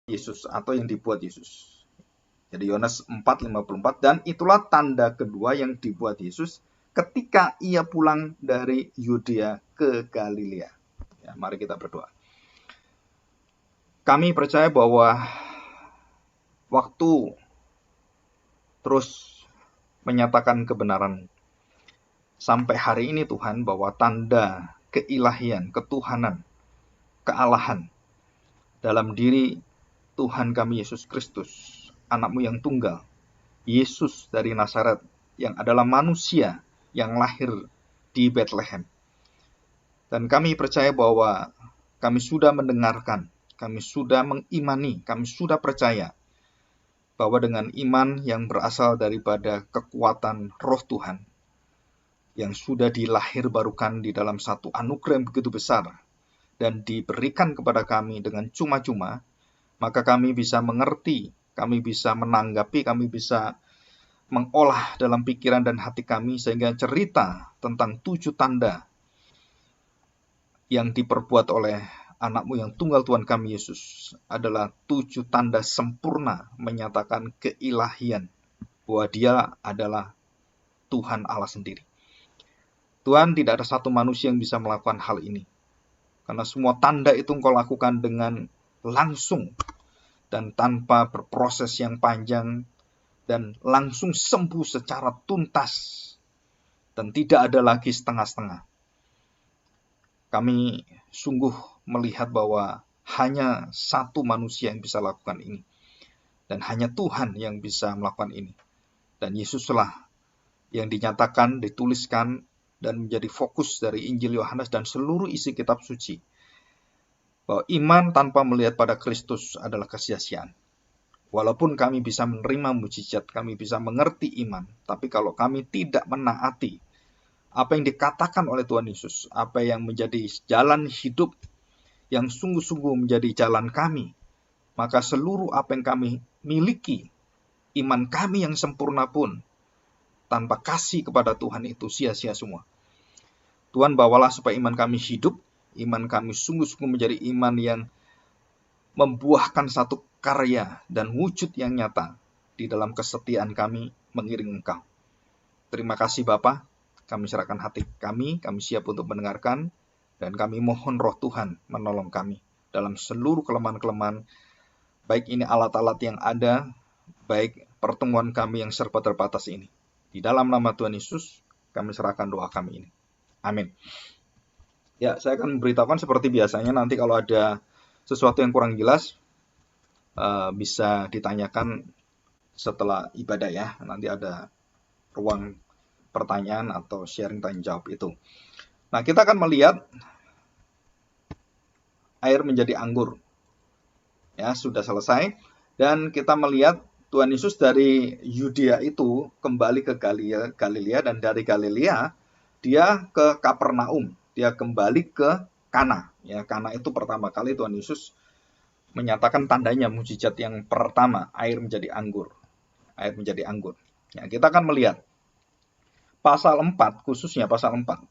Yesus atau yang dibuat Yesus. Jadi Yohanes 4:54, dan itulah tanda kedua yang dibuat Yesus ketika ia pulang dari Yudea ke Galilea. Ya, mari kita berdoa. Kami percaya bahwa waktu terus menyatakan kebenaran sampai hari ini Tuhan, bahwa tanda keilahian, ketuhanan, kealahan dalam diri Tuhan kami Yesus Kristus, anak-Mu yang tunggal, Yesus dari Nazaret, yang adalah manusia yang lahir di Bethlehem. Dan kami percaya bahwa kami sudah mendengarkan, kami sudah mengimani, kami sudah percaya bahwa dengan iman yang berasal daripada kekuatan Roh Tuhan, yang sudah dilahirbarukan di dalam satu anugerah yang begitu besar dan diberikan kepada kami dengan cuma-cuma, maka kami bisa mengerti, kami bisa menanggapi, kami bisa mengolah dalam pikiran dan hati kami, sehingga cerita tentang 7 tanda yang diperbuat oleh anak-Mu yang tunggal Tuhan kami Yesus adalah 7 tanda sempurna menyatakan keilahian, bahwa Dia adalah Tuhan Allah sendiri. Tuhan, tidak ada satu manusia yang bisa melakukan hal ini, karena semua tanda itu Engkau lakukan dengan langsung dan tanpa berproses yang panjang, dan langsung sembuh secara tuntas, dan tidak ada lagi setengah-setengah. Kami sungguh melihat bahwa hanya satu manusia yang bisa lakukan ini, dan hanya Tuhan yang bisa melakukan ini. Dan Yesuslah yang dinyatakan, dituliskan, dan menjadi fokus dari Injil Yohanes dan seluruh isi kitab suci, bahwa iman tanpa melihat pada Kristus adalah kesia-siaan. Walaupun kami bisa menerima mujizat, kami bisa mengerti iman, tapi kalau kami tidak menaati apa yang dikatakan oleh Tuhan Yesus, apa yang menjadi jalan hidup yang sungguh-sungguh menjadi jalan kami, maka seluruh apa yang kami miliki, iman kami yang sempurna pun, tanpa kasih kepada Tuhan itu sia-sia semua. Tuhan, bawalah supaya iman kami hidup, iman kami sungguh-sungguh menjadi iman yang membuahkan satu karya dan wujud yang nyata di dalam kesetiaan kami mengiring Engkau. Terima kasih Bapa, kami serahkan hati kami siap untuk mendengarkan, dan kami mohon Roh Tuhan menolong kami dalam seluruh kelemahan-kelemahan, baik ini alat-alat yang ada, baik pertemuan kami yang serba terbatas ini. Di dalam nama Tuhan Yesus, kami serahkan doa kami ini. Amin. Ya, saya akan memberitahukan seperti biasanya, nanti kalau ada sesuatu yang kurang jelas, bisa ditanyakan setelah ibadah ya. Nanti ada ruang pertanyaan atau sharing tanya jawab itu. Nah, kita akan melihat air menjadi anggur. Ya, sudah selesai. Dan kita melihat Tuhan Yesus dari Yudea itu kembali ke Galilea, dan dari Galilea dia ke Kapernaum. Dia kembali ke Kana. Ya, Kana itu pertama kali Tuhan Yesus menyatakan tandanya, mujizat yang pertama, air menjadi anggur. Air menjadi anggur. Ya, kita akan melihat pasal 4, khususnya pasal 4.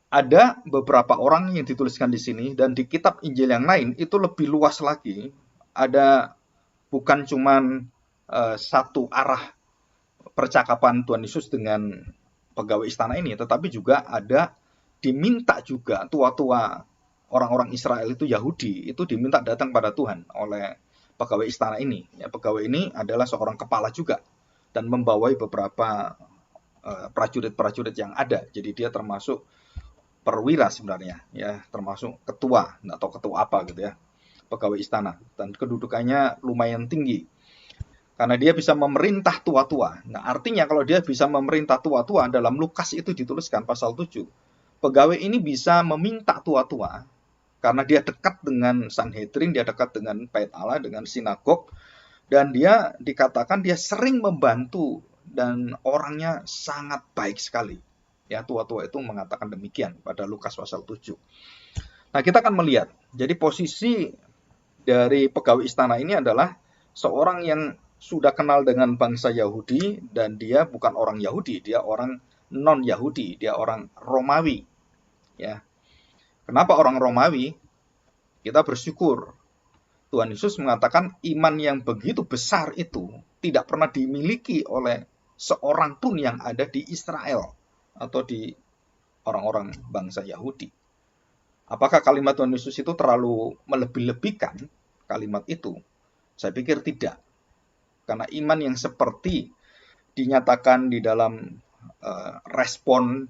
Ada beberapa orang yang dituliskan di sini, dan di kitab Injil yang lain itu lebih luas lagi. Ada bukan cuman satu arah percakapan Tuhan Yesus dengan pegawai istana ini, tetapi juga ada diminta juga tua-tua orang-orang Israel itu Yahudi, itu diminta datang pada Tuhan oleh pegawai istana ini. Ya, pegawai ini adalah seorang kepala juga, dan membawai beberapa prajurit-prajurit yang ada. Jadi dia termasuk perwira sebenarnya, ya, termasuk ketua atau ketua apa gitu ya, pegawai istana, dan kedudukannya lumayan tinggi karena dia bisa memerintah tua-tua. Nah, artinya kalau dia bisa memerintah tua-tua, dalam Lukas itu dituliskan pasal 7, pegawai ini bisa meminta tua-tua karena dia dekat dengan Sanhedrin, dia dekat dengan Bait Allah, dengan sinagog, dan dia dikatakan dia sering membantu dan orangnya sangat baik sekali. Ya, tua-tua itu mengatakan demikian pada Lukas pasal 7. Nah, kita akan melihat, jadi posisi dari pegawai istana ini adalah seorang yang sudah kenal dengan bangsa Yahudi, dan dia bukan orang Yahudi, dia orang non-Yahudi, dia orang Romawi. Ya. Kenapa orang Romawi? Kita bersyukur Tuhan Yesus mengatakan iman yang begitu besar itu tidak pernah dimiliki oleh seorang pun yang ada di Israel atau di orang-orang bangsa Yahudi. Apakah kalimat Tuhan Yesus itu terlalu melebih-lebihkan kalimat itu? Saya pikir tidak. Karena iman yang seperti dinyatakan di dalam respon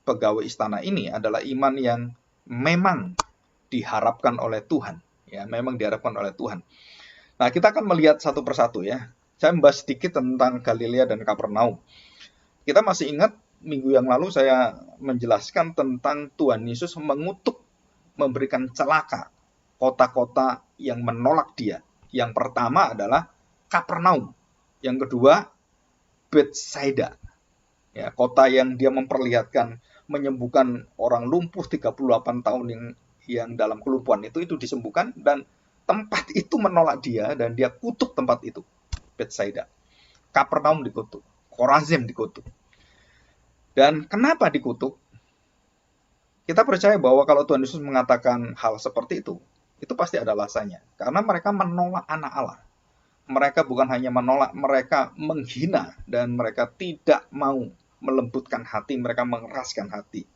pegawai istana ini adalah iman yang memang diharapkan oleh Tuhan. Ya, memang diharapkan oleh Tuhan. Nah, kita akan melihat satu persatu ya. Saya membahas sedikit tentang Galilea dan Kapernaum. Kita masih ingat minggu yang lalu saya menjelaskan tentang Tuhan Yesus mengutuk, memberikan celaka kota-kota yang menolak dia. Yang pertama adalah Kapernaum. Yang kedua, Bethsaida. Ya, kota yang dia memperlihatkan menyembuhkan orang lumpuh 38 tahun yang dalam kelumpuhan itu disembuhkan, dan tempat itu menolak dia dan dia kutuk tempat itu. Bethsaida. Kapernaum dikutuk. Korazim dikutuk. Dan kenapa dikutuk? Kita percaya bahwa kalau Tuhan Yesus mengatakan hal seperti itu pasti ada alasannya. Karena mereka menolak anak Allah. Mereka bukan hanya menolak, mereka menghina, dan mereka tidak mau melembutkan hati, mereka mengeraskan hati.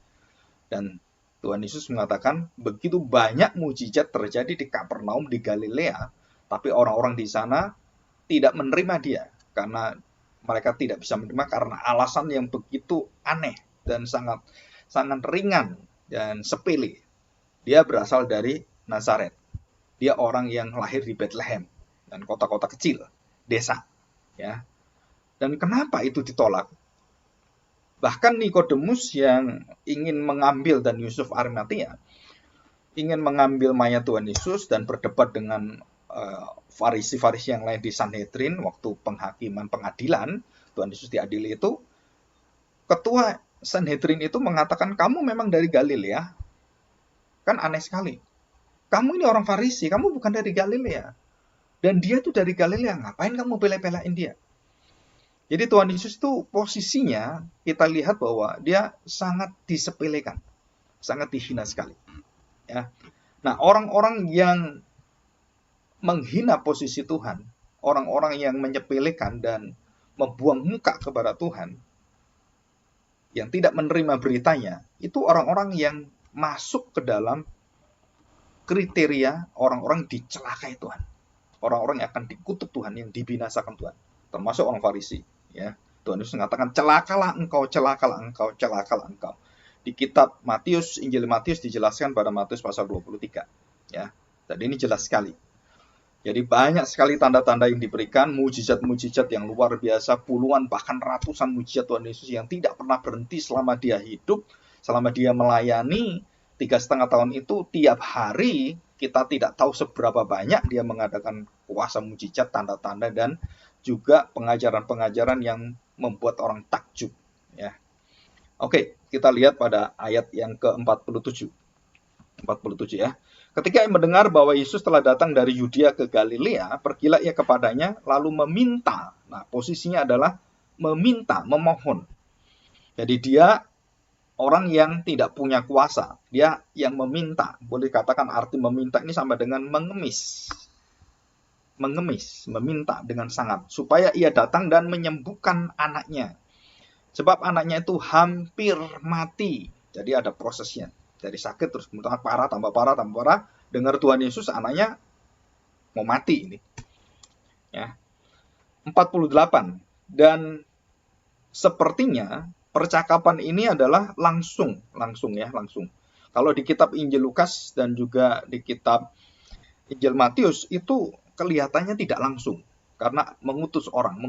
Dan Tuhan Yesus mengatakan begitu banyak mujizat terjadi di Kapernaum di Galilea, tapi orang-orang di sana tidak menerima dia karena mereka tidak bisa menerima karena alasan yang begitu aneh dan sangat ringan dan sepele. Dia berasal dari Nazaret. Dia orang yang lahir di Bethlehem dan kota-kota kecil, desa, ya. Dan kenapa itu ditolak? Bahkan Nikodemus yang ingin mengambil, dan Yusuf Arimatea ingin mengambil mayat Tuhan Yesus dan berdebat dengan Farisi-Farisi yang lain di Sanhedrin waktu penghakiman pengadilan Tuhan Yesus diadili itu, ketua Sanhedrin itu mengatakan, kamu memang dari Galilea? Kan aneh sekali. Kamu ini orang Farisi, kamu bukan dari Galilea. Dan dia tuh dari Galilea, ngapain kamu bela-belain dia? Jadi Tuhan Yesus itu posisinya kita lihat bahwa dia sangat disepelekan, sangat dihina sekali. Ya. Nah, orang-orang yang menghina posisi Tuhan, orang-orang yang menyepelekan dan membuang muka kepada Tuhan, yang tidak menerima beritanya, itu orang-orang yang masuk ke dalam kriteria orang-orang dicelakai Tuhan. Orang-orang yang akan dikutuk Tuhan, yang dibinasakan Tuhan. Termasuk orang Farisi. Ya. Tuhan Yesus mengatakan, celakalah engkau, celakalah engkau, celakalah engkau. Di kitab Matius, Injil Matius dijelaskan pada Matius pasal 23. Ya. Dan ini jelas sekali. Jadi banyak sekali tanda-tanda yang diberikan, mujizat-mujizat yang luar biasa, puluhan bahkan ratusan mujizat Tuhan Yesus yang tidak pernah berhenti selama dia hidup, selama dia melayani 3,5 tahun itu. Tiap hari kita tidak tahu seberapa banyak dia mengadakan kuasa mujizat, tanda-tanda, dan juga pengajaran-pengajaran yang membuat orang takjub. Ya. Oke, kita lihat pada ayat yang ke-47. 47 ya. Ketika ia mendengar bahwa Yesus telah datang dari Yudea ke Galilea, pergilah ia kepadanya lalu meminta. Nah, posisinya adalah meminta, memohon. Jadi dia orang yang tidak punya kuasa. Dia yang meminta. Boleh katakan arti meminta ini sama dengan mengemis. Mengemis, meminta dengan sangat. Supaya ia datang dan menyembuhkan anaknya. Sebab anaknya itu hampir mati. Jadi ada prosesnya. Dari sakit terus kemudian parah, tambah parah, tambah parah. Dengar Tuhan Yesus, anaknya mau mati ini. Ya. 48. Dan sepertinya percakapan ini adalah langsung. Kalau di kitab Injil Lukas dan juga di kitab Injil Matius itu kelihatannya tidak langsung. Karena mengutus orang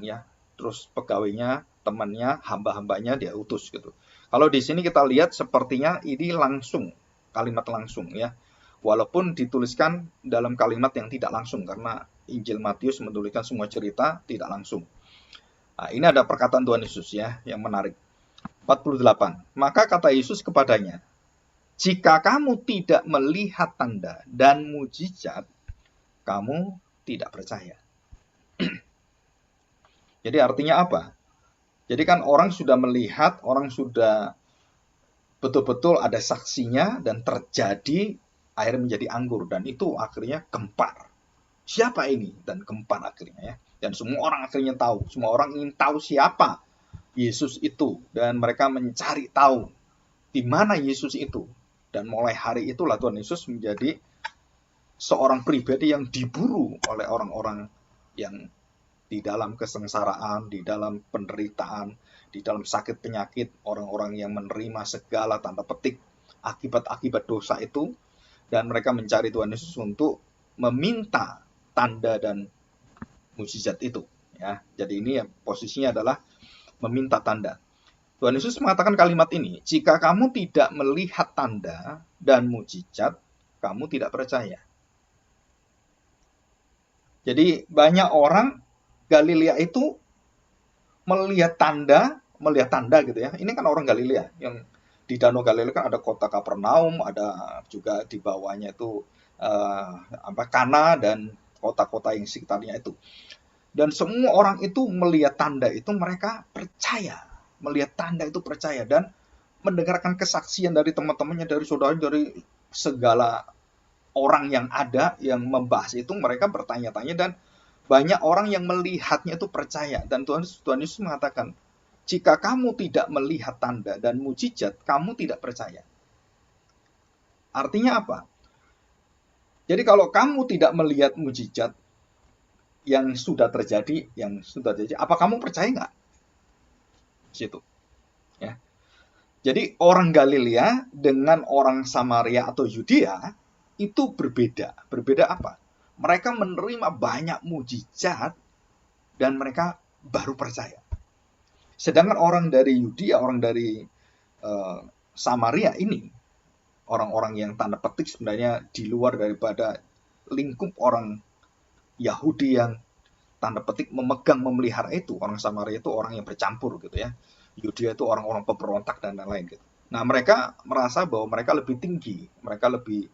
ya. Terus pegawainya, temannya, hamba-hambanya dia utus gitu. Kalau di sini kita lihat sepertinya ini langsung, kalimat langsung ya. Walaupun dituliskan dalam kalimat yang tidak langsung karena Injil Matius menuliskan semua cerita tidak langsung. Nah, ini ada perkataan Tuhan Yesus ya yang menarik. 48. Maka kata Yesus kepadanya, jika kamu tidak melihat tanda dan mujizat, kamu tidak percaya. Jadi artinya apa? Jadi kan orang sudah melihat, orang sudah betul-betul ada saksinya dan terjadi air menjadi anggur, dan itu akhirnya gempar. Siapa ini? Dan gempar akhirnya ya. Dan semua orang akhirnya tahu, semua orang ingin tahu siapa Yesus itu, dan mereka mencari tahu di mana Yesus itu. Dan mulai hari itulah Tuhan Yesus menjadi seorang pribadi yang diburu oleh orang-orang yang di dalam kesengsaraan, di dalam penderitaan, di dalam sakit penyakit, orang-orang yang menerima segala tanda petik akibat-akibat dosa itu, dan mereka mencari Tuhan Yesus untuk meminta tanda dan mukjizat itu. Ya, jadi ini ya, posisinya adalah meminta tanda. Tuhan Yesus mengatakan kalimat ini, jika kamu tidak melihat tanda dan mukjizat, kamu tidak percaya. Jadi banyak orang Galilea itu melihat tanda gitu ya. Ini kan orang Galilea yang di Danau Galilea kan ada kota Kapernaum, ada juga di bawahnya itu Kana dan kota-kota yang sekitarnya itu. Dan semua orang itu melihat tanda itu, mereka percaya. Melihat tanda itu percaya, dan mendengarkan kesaksian dari teman-temannya, dari saudara, dari segala orang yang ada yang membahas itu, mereka bertanya-tanya, dan banyak orang yang melihatnya itu percaya. Dan Tuhan Yesus mengatakan, jika kamu tidak melihat tanda dan mukjizat, kamu tidak percaya. Artinya apa? Jadi kalau kamu tidak melihat mukjizat yang sudah terjadi, apa kamu percaya nggak? Situ. Ya. Jadi orang Galilea dengan orang Samaria atau Yudea itu berbeda. Berbeda apa? Mereka menerima banyak mukjizat dan mereka baru percaya. Sedangkan orang dari Yudea, orang dari Samaria ini, orang-orang yang tanda petik sebenarnya di luar daripada lingkup orang Yahudi yang tanda petik memelihara itu. Orang Samaria itu orang yang bercampur gitu ya. Yudea itu orang-orang pemberontak dan lain-lain gitu. Nah, mereka merasa bahwa mereka lebih tinggi, mereka lebih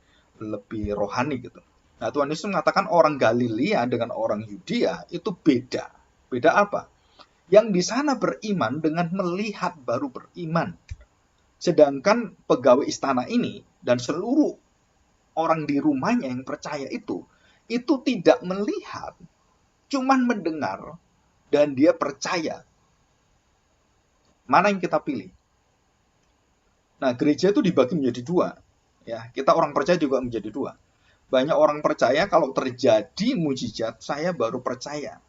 rohani gitu. Nah, Tuhan Yesus mengatakan orang Galilea dengan orang Yudea itu beda. Beda apa? Yang di sana beriman dengan melihat baru beriman. Sedangkan pegawai istana ini dan seluruh orang di rumahnya yang percaya itu tidak melihat, cuman mendengar, dan dia percaya. Mana yang kita pilih? Nah, gereja itu dibagi menjadi dua. Ya, kita orang percaya juga menjadi dua. Banyak orang percaya kalau terjadi mukjizat, saya baru percaya.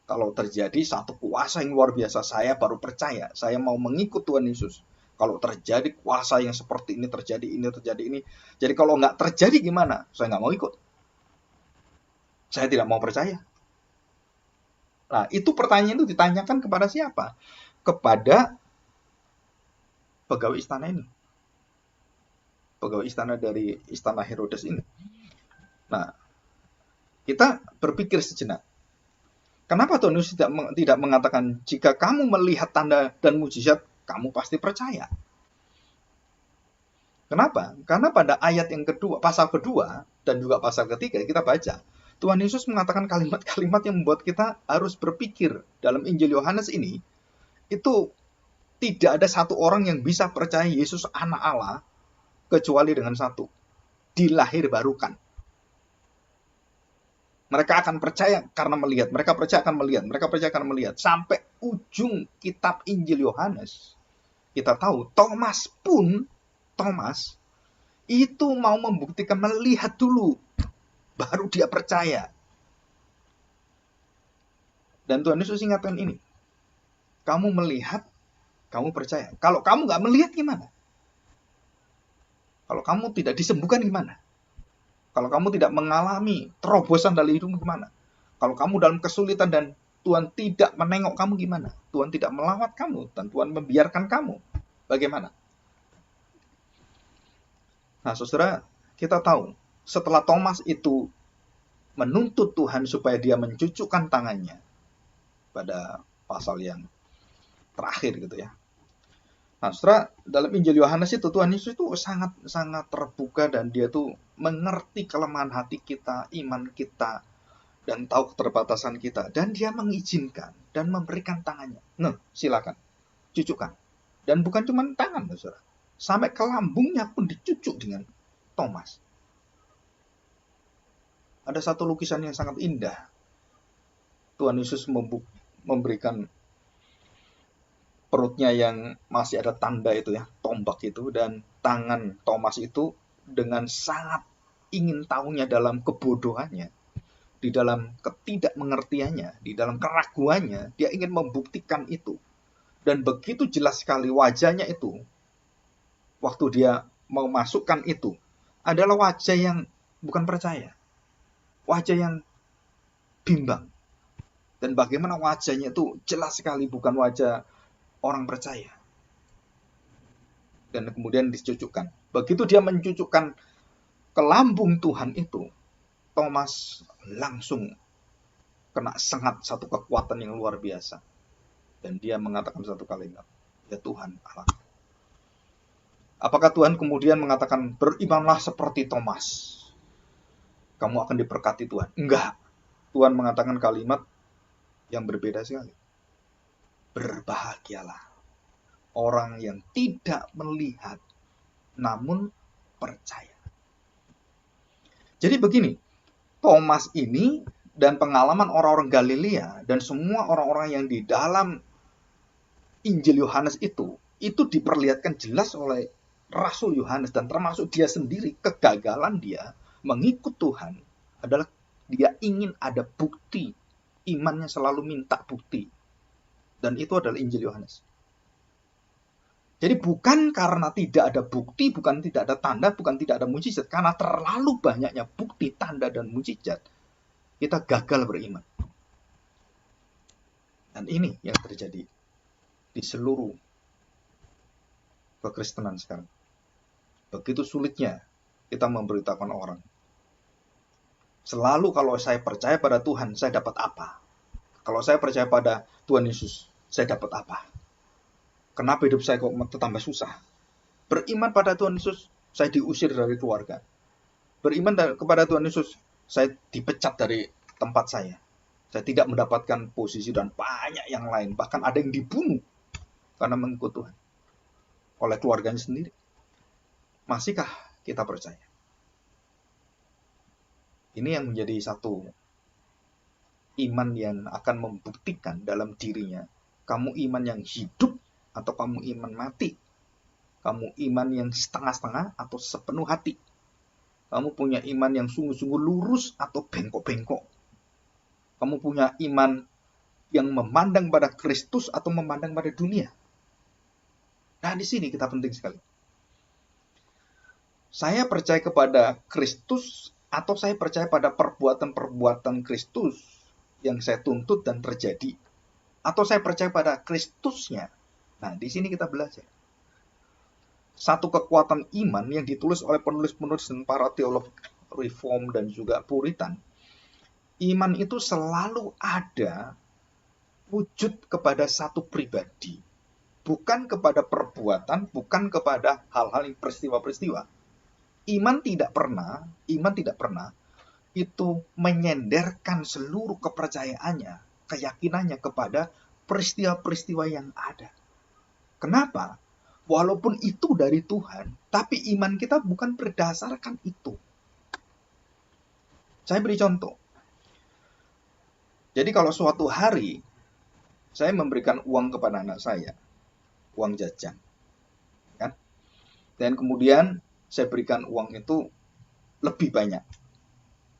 Kalau terjadi satu kuasa yang luar biasa, saya baru percaya. Saya mau mengikut Tuhan Yesus. Kalau terjadi kuasa yang seperti ini, terjadi ini. Jadi kalau nggak terjadi gimana? Saya nggak mau ikut. Saya tidak mau percaya. Nah, itu pertanyaan itu ditanyakan kepada siapa? Kepada pegawai istana ini. Pegawai istana dari istana Herodes ini. Nah, kita berpikir sejenak. Kenapa Tuhan Yesus tidak mengatakan, jika kamu melihat tanda dan mukjizat, kamu pasti percaya? Kenapa? Karena pada ayat yang kedua, pasal kedua, dan juga pasal ketiga, kita baca, Tuhan Yesus mengatakan kalimat-kalimat yang membuat kita harus berpikir. Dalam Injil Yohanes ini, itu tidak ada satu orang yang bisa percaya Yesus anak Allah, kecuali dengan satu, dilahir barukan. Mereka akan percaya karena melihat, mereka percaya akan melihat. Sampai ujung kitab Injil Yohanes, kita tahu Thomas itu mau membuktikan melihat dulu, baru dia percaya. Dan Tuhan Yesus ingatkan ini, kamu melihat, kamu percaya. Kalau kamu nggak melihat gimana? Kalau kamu tidak disembuhkan gimana? Kalau kamu tidak mengalami terobosan dalam hidupmu gimana? Kalau kamu dalam kesulitan dan Tuhan tidak menengok kamu gimana? Tuhan tidak melawat kamu dan Tuhan membiarkan kamu, bagaimana? Nah, saudara, kita tahu setelah Thomas itu menuntut Tuhan supaya dia mencucukkan tangannya pada pasal yang terakhir gitu ya. Nah, saudara, dalam Injil Yohanes itu Tuhan Yesus itu sangat terbuka, dan dia tuh mengerti kelemahan hati kita, iman kita, dan tahu keterbatasan kita, dan dia mengizinkan dan memberikan tangannya. Nah, silakan cucukkan. Dan bukan cuma tangan, saudara, sampai ke lambungnya pun dicucuk dengan Thomas. Ada satu lukisan yang sangat indah. Tuhan Yesus memberikan perutnya yang masih ada tanda itu ya, tombak itu, dan tangan Thomas itu dengan sangat ingin tahunya dalam kebodohannya, di dalam ketidakmengertiannya, di dalam keraguannya, dia ingin membuktikan itu. Dan begitu jelas sekali wajahnya itu, waktu dia mau masukkan itu, adalah wajah yang bukan percaya. Wajah yang bimbang. Dan bagaimana wajahnya itu jelas sekali bukan wajah orang percaya. Dan kemudian dicucukkan. Begitu dia mencucukkan ke lambung Tuhan itu, Thomas langsung kena sengat satu kekuatan yang luar biasa. Dan dia mengatakan satu kalimat, ya Tuhan Allah. Apakah Tuhan kemudian mengatakan, berimanlah seperti Thomas, kamu akan diberkati Tuhan? Enggak. Tuhan mengatakan kalimat yang berbeda sekali. Berbahagialah orang yang tidak melihat, namun percaya. Jadi begini, Thomas ini dan pengalaman orang-orang Galilea dan semua orang-orang yang di dalam Injil Yohanes itu diperlihatkan jelas oleh Rasul Yohanes, dan termasuk dia sendiri, kegagalan dia mengikut Tuhan adalah dia ingin ada bukti. Imannya selalu minta bukti. Dan itu adalah Injil Yohanes. Jadi bukan karena tidak ada bukti, bukan tidak ada tanda, bukan tidak ada mujizat. Karena terlalu banyaknya bukti, tanda, dan mujizat, kita gagal beriman. Dan ini yang terjadi di seluruh kekristenan sekarang. Begitu sulitnya kita memberitakan orang. Selalu kalau saya percaya pada Tuhan, saya dapat apa? Kalau saya percaya pada Tuhan Yesus, saya dapat apa? Kenapa hidup saya kok tambah susah? Beriman pada Tuhan Yesus, saya diusir dari keluarga. Beriman kepada Tuhan Yesus, saya dipecat dari tempat saya. Saya tidak mendapatkan posisi dan banyak yang lain. Bahkan ada yang dibunuh karena mengikut Tuhan oleh keluarganya sendiri. Masihkah kita percaya? Ini yang menjadi satu iman yang akan membuktikan dalam dirinya, kamu iman yang hidup atau kamu iman mati. Kamu iman yang setengah-setengah atau sepenuh hati. Kamu punya iman yang sungguh-sungguh lurus atau bengkok-bengkok. Kamu punya iman yang memandang pada Kristus atau memandang pada dunia. Nah, di sini kita penting sekali. Saya percaya kepada Kristus atau saya percaya pada perbuatan-perbuatan Kristus yang saya tuntut dan terjadi, atau saya percaya pada Kristusnya. Nah, di sini kita belajar. Satu kekuatan iman yang ditulis oleh penulis-penulis dan para teolog Reform dan juga Puritan. Iman itu selalu ada wujud kepada satu pribadi. Bukan kepada perbuatan, bukan kepada hal-hal yang peristiwa-peristiwa. Iman tidak pernah itu menyenderkan seluruh kepercayaannya, keyakinannya kepada peristiwa-peristiwa yang ada. Kenapa? Walaupun itu dari Tuhan, tapi iman kita bukan berdasarkan itu. Saya beri contoh. Jadi kalau suatu hari saya memberikan uang kepada anak saya, uang jajan, kan? Dan kemudian saya berikan uang itu lebih banyak.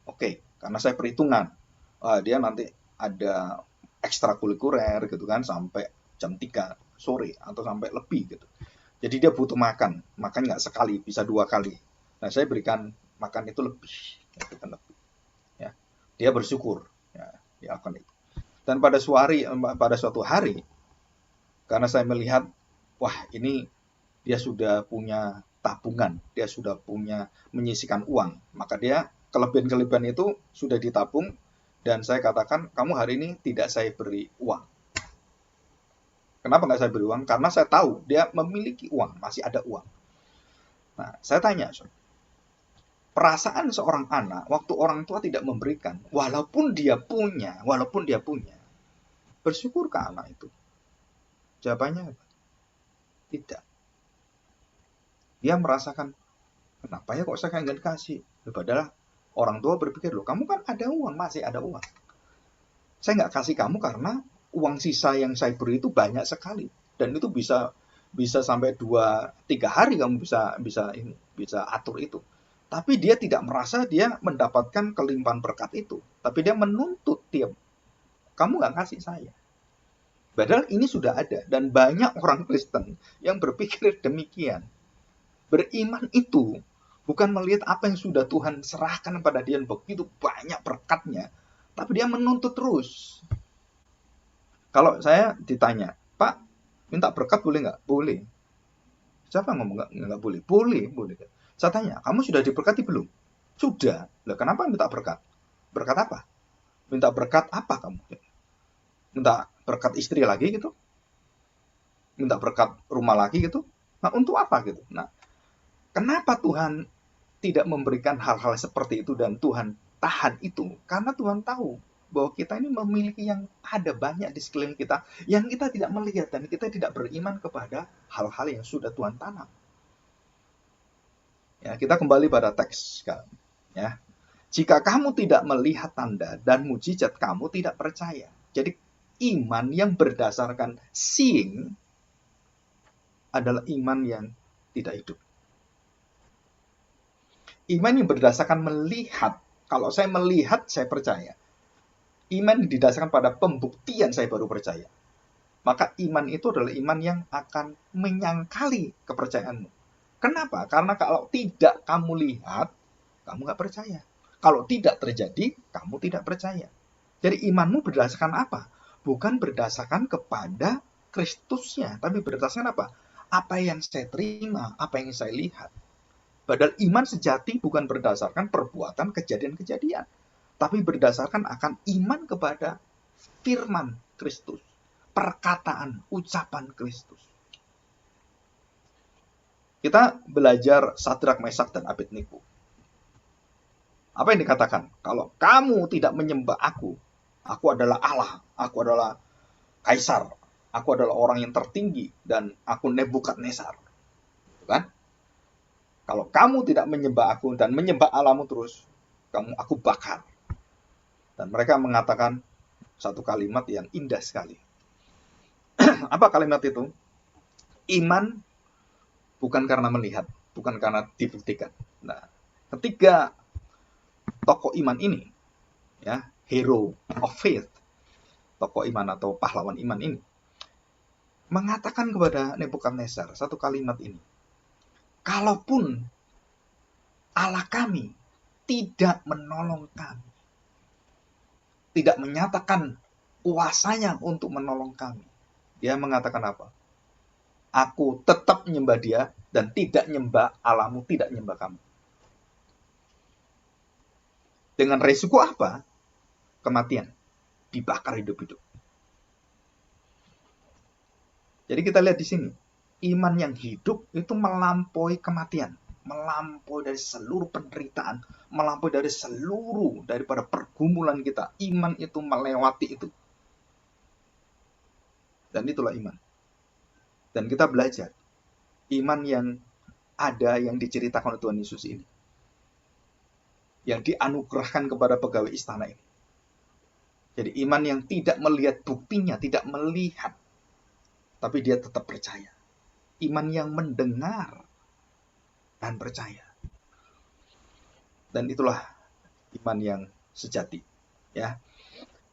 Oke, karena saya perhitungan, dia nanti ada ekstrakurikuler gitu kan, sampai jam 3 sore atau sampai lebih gitu. Jadi dia butuh makan nggak sekali, bisa 2 kali. Nah, saya berikan makan itu lebih, gitu kan, lebih. Ya, dia bersyukur, ya, dia akan itu. Dan pada suatu hari, karena saya melihat, wah ini dia sudah punya tabungan, dia sudah punya menyisihkan uang, maka dia kelebihan-kelebihan itu sudah ditabung, dan saya katakan, kamu hari ini tidak saya beri uang. Kenapa nggak saya beri uang? Karena saya tahu dia memiliki uang, masih ada uang. Nah, saya tanya, perasaan seorang anak waktu orang tua tidak memberikan, walaupun dia punya, bersyukurkah anak itu? Jawabannya apa? Tidak. Dia merasakan, Kenapa ya kok saya nggak dikasih? Padahal orang tua berpikir, loh kamu kan ada uang, masih ada uang. Saya nggak kasih kamu karena uang sisa yang saya beri itu banyak sekali. Dan itu bisa bisa sampai 2-3 hari kamu bisa atur itu. Tapi dia tidak merasa dia mendapatkan kelimpahan berkat itu. Tapi dia menuntut dia, kamu nggak kasih saya. Padahal ini sudah ada. Dan banyak orang Kristen yang berpikir demikian. Beriman itu bukan melihat apa yang sudah Tuhan serahkan kepada dia, begitu banyak berkatnya. Tapi dia menuntut terus. Kalau saya ditanya, Pak, minta berkat boleh nggak? Boleh. Siapa ngomong nggak boleh? Boleh, boleh. Saya tanya, kamu sudah diberkati belum? Sudah. Lah kenapa minta berkat? Berkat apa? Minta berkat apa kamu? Minta berkat istri lagi gitu? Minta berkat rumah lagi gitu? Nah, untuk apa gitu? Nah, kenapa Tuhan tidak memberikan hal-hal seperti itu dan Tuhan tahan itu? Karena Tuhan tahu bahwa kita ini memiliki yang ada banyak di sekeliling kita yang kita tidak melihat dan kita tidak beriman kepada hal-hal yang sudah Tuhan tanam. Ya, kita kembali pada teks sekarang. Ya, jika kamu tidak melihat tanda dan mujizat, kamu tidak percaya. Jadi iman yang berdasarkan seeing adalah iman yang tidak hidup. Iman yang berdasarkan melihat, kalau saya melihat, saya percaya. Iman yang didasarkan pada pembuktian, saya baru percaya. Maka iman itu adalah iman yang akan menyangkali kepercayaanmu. Kenapa? Karena kalau tidak kamu lihat, kamu nggak percaya. Kalau tidak terjadi, kamu tidak percaya. Jadi imanmu berdasarkan apa? Bukan berdasarkan kepada Kristusnya, tapi berdasarkan apa? Apa yang saya terima, apa yang saya lihat. Padahal iman sejati bukan berdasarkan perbuatan kejadian-kejadian, tapi berdasarkan akan iman kepada firman Kristus, perkataan, ucapan Kristus. Kita belajar Sadrak, Mesak, dan Abednego. Apa yang dikatakan? Kalau kamu tidak menyembah aku adalah Allah, aku adalah kaisar, aku adalah orang yang tertinggi, dan aku Nebukadnezar. Kan? Kalau kamu tidak menyembah aku dan menyembah Allahmu terus, aku bakar. Dan mereka mengatakan satu kalimat yang indah sekali. Apa kalimat itu? Iman bukan karena melihat, bukan karena dibuktikan. Nah, ketiga tokoh iman ini, ya, hero of faith, tokoh iman atau pahlawan iman ini, mengatakan kepada Nebukadnezar satu kalimat ini. Kalaupun Allah kami tidak menolong kami, tidak menyatakan kuasanya untuk menolong kami, dia mengatakan apa? Aku tetap menyembah dia dan tidak menyembah Allahmu, tidak menyembah kamu. Dengan resiko apa? Kematian. Dibakar hidup-hidup. Jadi kita lihat di sini. Iman yang hidup itu melampaui kematian. Melampaui dari seluruh penderitaan. Melampaui dari seluruh daripada pergumulan kita. Iman itu melewati itu. Dan itulah iman. Dan kita belajar. Iman yang ada yang diceritakan oleh Tuhan Yesus ini. Yang dianugerahkan kepada pegawai istana ini. Jadi iman yang tidak melihat buktinya, tidak melihat. Tapi dia tetap percaya. Iman yang mendengar dan percaya. Dan itulah iman yang sejati. Ya.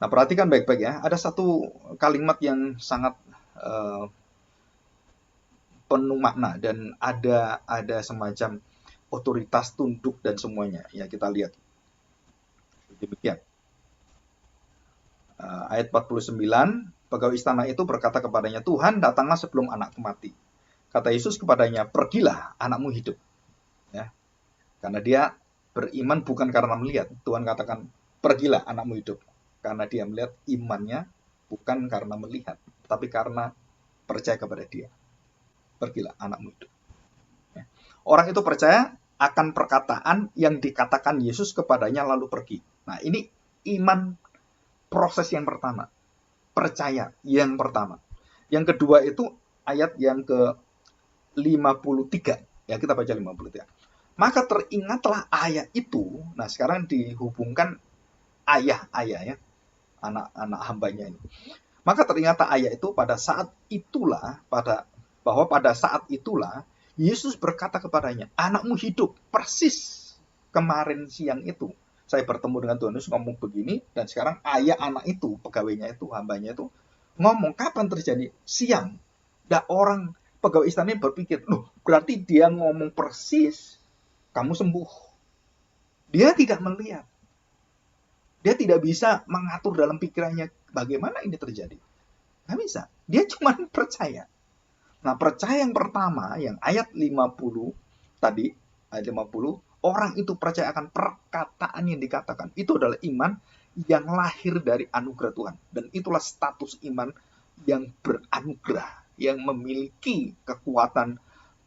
Nah, perhatikan baik-baik ya. Ada satu kalimat yang sangat penuh makna dan ada semacam otoritas, tunduk dan semuanya. Ya, kita lihat. Demikian. Ayat 49, pegawai istana itu berkata kepadanya, Tuhan, datanglah sebelum anakku mati. Kata Yesus kepadanya, pergilah, anakmu hidup. Ya. Karena dia beriman bukan karena melihat. Tuhan katakan, pergilah, anakmu hidup. Karena dia melihat imannya bukan karena melihat, tapi karena percaya kepada dia. Pergilah, anakmu hidup. Ya. Orang itu percaya akan perkataan yang dikatakan Yesus kepadanya lalu pergi. Nah, ini iman proses yang pertama. Percaya yang pertama. Yang kedua itu ayat yang ke 53. Ya, kita baca 53. Maka teringatlah ayah itu. Nah, sekarang dihubungkan ayah ya, anak-anak hambanya ini. Maka teringatlah ayah itu pada saat itulah, bahwa pada saat itulah Yesus berkata kepadanya, anakmu hidup. Persis kemarin siang itu saya bertemu dengan Tuhan Yesus ngomong begini, dan sekarang ayah anak itu, pegawainya itu, hambanya itu ngomong kapan terjadi? Siang. Dan orang pegawai istana berpikir, loh berarti dia ngomong persis kamu sembuh. Dia tidak melihat. Dia tidak bisa mengatur dalam pikirannya bagaimana ini terjadi. Nggak bisa. Dia cuma percaya. Nah, percaya yang pertama, yang ayat 50 tadi, ayat 50, orang itu percaya akan perkataan yang dikatakan. Itu adalah iman yang lahir dari anugerah Tuhan. Dan itulah status iman yang beranugerah, yang memiliki kekuatan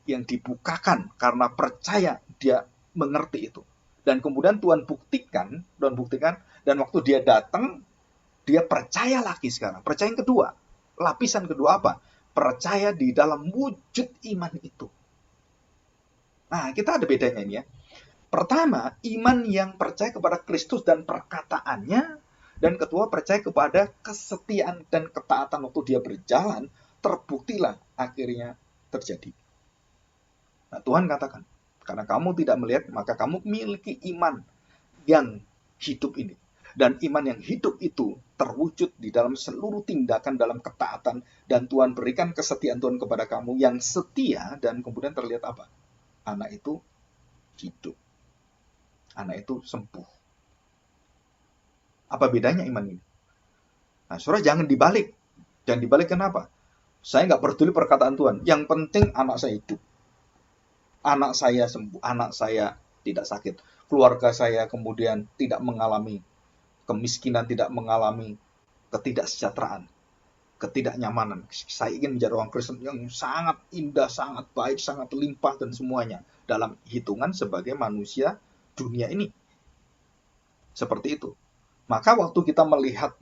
yang dibukakan karena percaya dia mengerti itu. Dan kemudian Tuhan buktikan, dan waktu dia datang, dia percaya lagi sekarang. Percaya yang kedua, lapisan kedua apa? Percaya di dalam wujud iman itu. Nah, kita ada bedanya ini ya. Pertama, iman yang percaya kepada Kristus dan perkataannya, dan kedua, percaya kepada kesetiaan dan ketaatan waktu dia berjalan, terbuktilah akhirnya terjadi. Nah, Tuhan katakan, karena kamu tidak melihat, maka kamu memiliki iman yang hidup ini. Dan iman yang hidup itu terwujud di dalam seluruh tindakan dalam ketaatan. Dan Tuhan berikan kesetiaan Tuhan kepada kamu yang setia, dan kemudian terlihat apa? Anak itu hidup. Anak itu sembuh. Apa bedanya iman ini? Nah, saudara jangan dibalik. Jangan dibalik kenapa? Saya nggak peduli perkataan Tuhan. Yang penting anak saya hidup. Anak saya sembuh, anak saya tidak sakit, keluarga saya kemudian tidak mengalami kemiskinan, tidak mengalami ketidaksejahteraan, ketidaknyamanan. Saya ingin menjadi orang Kristen yang sangat indah, sangat baik, sangat limpah dan semuanya dalam hitungan sebagai manusia dunia ini. Seperti itu. Maka waktu kita melihat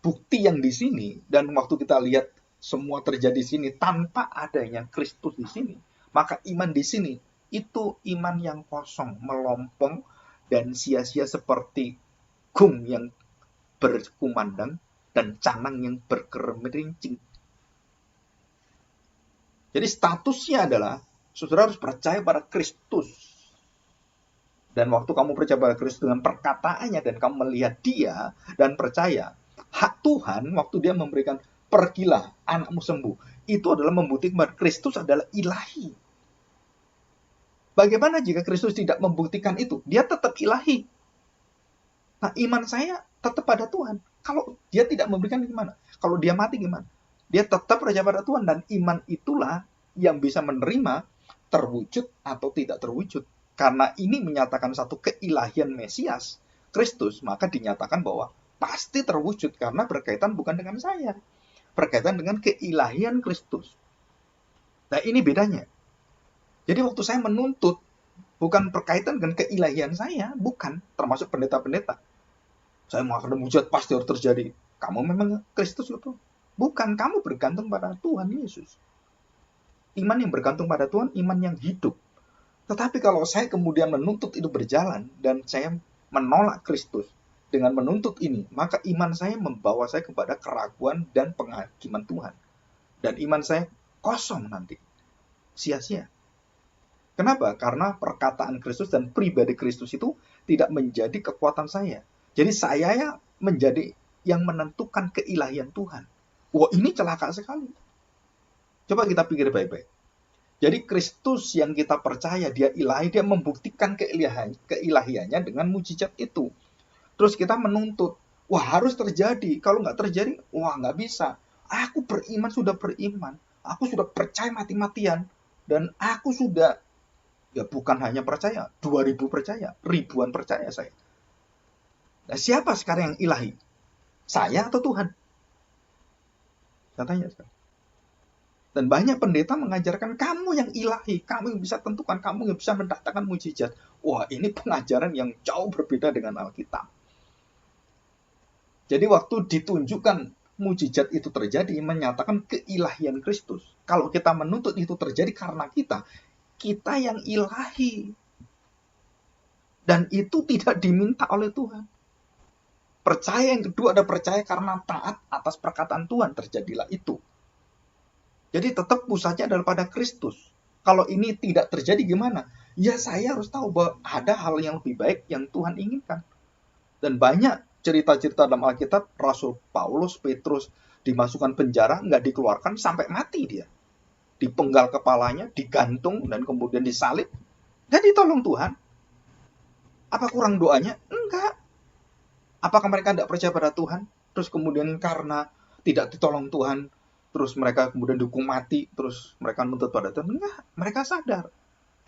bukti yang di sini dan waktu kita lihat semua terjadi di sini tanpa adanya Kristus di sini, maka iman di sini itu iman yang kosong, melompong, dan sia-sia seperti gung yang berkumandang dan canang yang bergemerincing. Jadi statusnya adalah saudara harus percaya pada Kristus. Dan waktu kamu percaya pada Kristus dengan perkataannya dan kamu melihat dia dan percaya, hak Tuhan waktu dia memberikan pergilah anakmu sembuh, itu adalah membuktikan bahwa Kristus adalah ilahi. Bagaimana jika Kristus tidak membuktikan itu? Dia tetap ilahi. Nah, iman saya tetap pada Tuhan. Kalau dia tidak memberikan gimana? Kalau dia mati gimana? Dia tetap percaya pada Tuhan, dan iman itulah yang bisa menerima terwujud atau tidak terwujud. Karena ini menyatakan satu keilahian Mesias, Kristus, maka dinyatakan bahwa pasti terwujud karena berkaitan bukan dengan saya. Berkaitan dengan keilahian Kristus. Nah, ini bedanya. Jadi waktu saya menuntut, bukan berkaitan dengan keilahian saya, bukan, termasuk pendeta-pendeta. Saya mengatakan mujizat pasti harus terjadi. Kamu memang Kristus itu? Bukan, kamu bergantung pada Tuhan Yesus. Iman yang bergantung pada Tuhan, iman yang hidup. Tetapi kalau saya kemudian menuntut itu berjalan, dan saya menolak Kristus dengan menuntut ini, maka iman saya membawa saya kepada keraguan dan penghakiman Tuhan. Dan iman saya kosong nanti. Sia-sia. Kenapa? Karena perkataan Kristus dan pribadi Kristus itu tidak menjadi kekuatan saya. Jadi saya menjadi yang menentukan keilahian Tuhan. Wah, ini celaka sekali. Coba kita pikir baik-baik. Jadi Kristus yang kita percaya, dia ilahi, dia membuktikan keilahiannya dengan mujizat itu. Terus kita menuntut, wah harus terjadi. Kalau nggak terjadi, wah nggak bisa. Aku beriman, sudah beriman. Aku sudah percaya mati-matian. Dan aku sudah ya bukan hanya percaya, 2000 percaya, ribuan percaya saya. Nah, siapa sekarang yang ilahi? Saya atau Tuhan? Saya tanya sekarang. Dan banyak pendeta mengajarkan kamu yang ilahi, kamu yang bisa tentukan, kamu yang bisa mendatangkan mujizat. Wah, ini pengajaran yang jauh berbeda dengan Alkitab. Jadi waktu ditunjukkan mujizat itu terjadi, menyatakan keilahian Kristus. Kalau kita menuntut itu terjadi karena kita yang ilahi. Dan itu tidak diminta oleh Tuhan. Percaya yang kedua ada percaya karena taat atas perkataan Tuhan, terjadilah itu. Jadi tetap pusatnya adalah pada Kristus. Kalau ini tidak terjadi gimana? Ya saya harus tahu bahwa ada hal yang lebih baik yang Tuhan inginkan. Dan banyak cerita-cerita dalam Alkitab, Rasul Paulus, Petrus dimasukkan penjara, nggak dikeluarkan sampai mati dia. Dipenggal kepalanya, digantung, dan kemudian disalib. Nggak ditolong Tuhan. Apa kurang doanya? Enggak. Apakah mereka tidak percaya pada Tuhan? Terus kemudian karena tidak ditolong Tuhan, terus mereka kemudian dihukum mati, terus mereka menuntut pada Tuhan? Enggak. Mereka sadar.